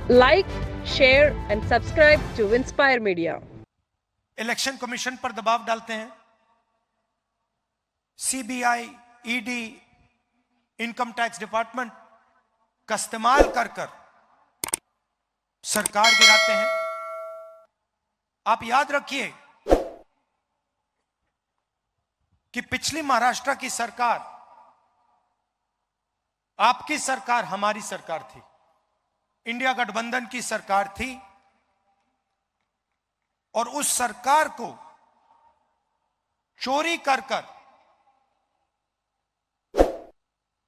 Like, share and subscribe to Inspire Media. Election commission पर दबाव डालते हैं, CBI, ED, income tax department का इस्तेमाल कर सरकार गिराते हैं। आप याद रखिए कि पिछली महाराष्ट्र की सरकार, आपकी सरकार, हमारी सरकार थी, इंडिया गठबंधन की सरकार थी, और उस सरकार को चोरी कर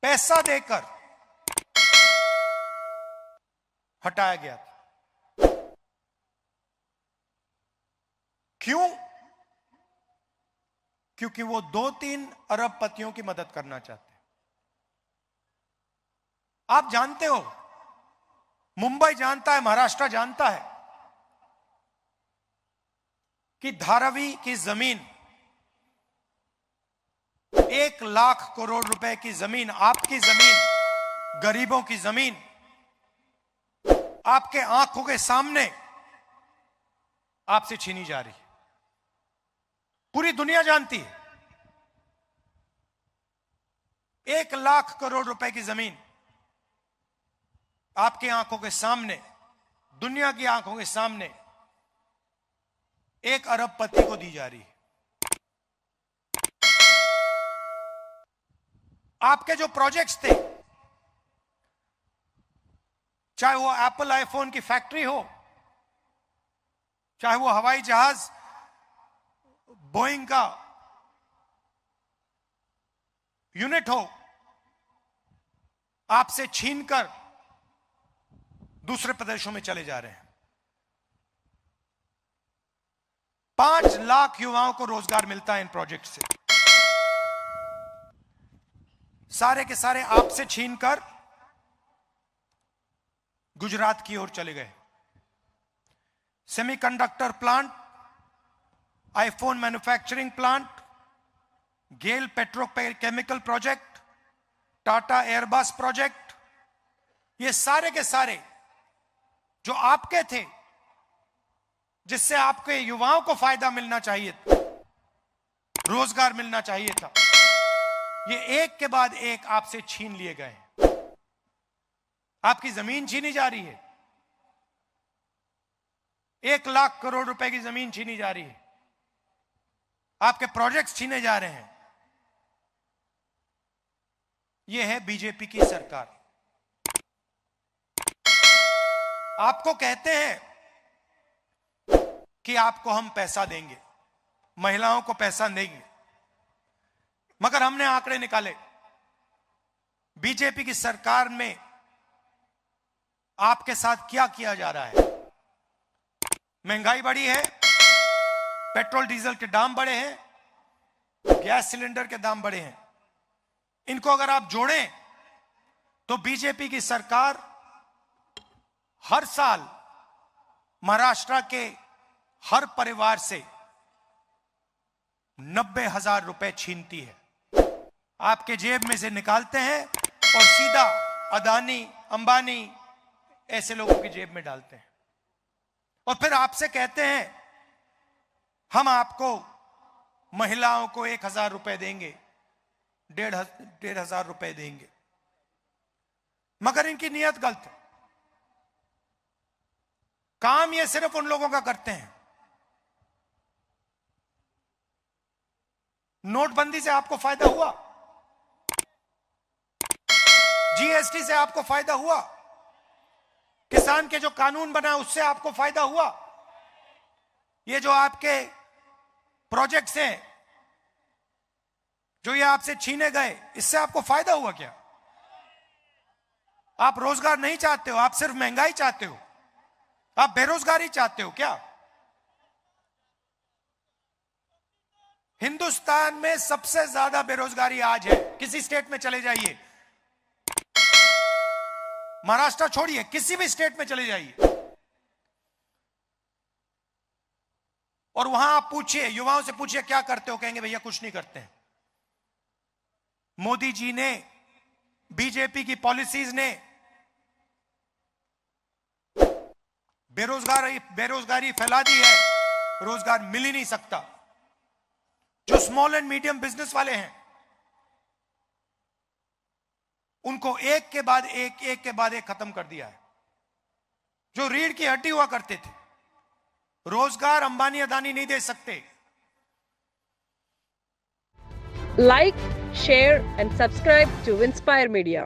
पैसा देकर हटाया गया था। क्यों? क्योंकि वो 2-3 अरबपतियों की मदद करना चाहते हैं। आप जानते हो, मुंबई जानता है, महाराष्ट्र जानता है कि धारावी की जमीन, 1 लाख करोड़ रुपए की जमीन, आपकी जमीन, गरीबों की जमीन, आपके आंखों के सामने आपसे छीनी जा रही है। पूरी दुनिया जानती है। 1 लाख करोड़ रुपए की जमीन आपकी आंखों के सामने, दुनिया की आंखों के सामने 1 अरबपति को दी जा रही है। आपके जो प्रोजेक्ट्स थे, चाहे वो एप्पल आईफोन की फैक्ट्री हो, चाहे वो हवाई जहाज बोइंग का यूनिट हो, आपसे छीनकर दूसरे प्रदेशों में चले जा रहे हैं। 5 लाख युवाओं को रोजगार मिलता है इन प्रोजेक्ट से। सारे के सारे आपसे छीनकर गुजरात की ओर चले गए। Semiconductor plant, iPhone manufacturing plant, GAIL petrochemical project, Tata Airbus project, ये सारे के सारे जो आपके थे, जिससे आपके युवाओं को फायदा मिलना चाहिए था, रोजगार मिलना चाहिए था, ये एक के बाद एक आपसे छीन लिए गए। आपकी जमीन छीनी जा रही है। 1 लाख करोड़ रुपए की जमीन छीनी जा रही है। आपके प्रोजेक्ट्स छीने जा रहे हैं। यह है बीजेपी की सरकार। आपको कहते हैं कि आपको हम पैसा देंगे, महिलाओं को पैसा देंगे, मगर हमने आंकड़े निकाले। बीजेपी की सरकार में आपके साथ क्या किया जा रहा है? महंगाई बढ़ी है, पेट्रोल डीजल के दाम बढ़े हैं, गैस सिलेंडर के दाम बढ़े हैं। इनको अगर आप जोड़ें तो बीजेपी की सरकार हर साल महाराष्ट्र के हर परिवार से 90,000 रुपए छीनती है। आपके जेब में से निकालते हैं और सीधा अदानी, अंबानी ऐसे लोगों की जेब में डालते हैं, और फिर आपसे कहते हैं हम आपको, महिलाओं को 1,000 रुपए देंगे, 1,500 रुपए देंगे। मगर इनकी नीयत गलत है। काम ये सिर्फ उन लोगों का करते हैं। नोटबंदी से आपको फायदा हुआ, जीएसटी से आपको फायदा हुआ, किसान के जो कानून बना उससे आपको फायदा हुआ, ये जो आपके प्रोजेक्ट्स हैं, जो ये आपसे छीने गए, इससे आपको फायदा हुआ क्या? आप रोजगार नहीं चाहते हो, आप सिर्फ महंगाई चाहते हो, आप बेरोजगारी चाहते हो क्या? हिंदुस्तान में सबसे ज्यादा बेरोजगारी आज है। किसी स्टेट में चले जाइए, महाराष्ट्र छोड़िए, किसी भी स्टेट में चले जाइए और वहां आप पूछिए, युवाओं से पूछिए क्या करते हो, कहेंगे भैया कुछ नहीं करते हैं। मोदी जी ने, बीजेपी की पॉलिसीज ने बेरोजगारी फैला दी है, रोजगार मिल ही नहीं सकता। जो स्मॉल एंड मीडियम बिजनेस वाले हैं उनको एक के बाद एक खत्म कर दिया है। जो रीढ़ की हड्डी हुआ करते थे, रोजगार अंबानी अदानी नहीं दे सकते। Like, share, and subscribe to Inspire Media.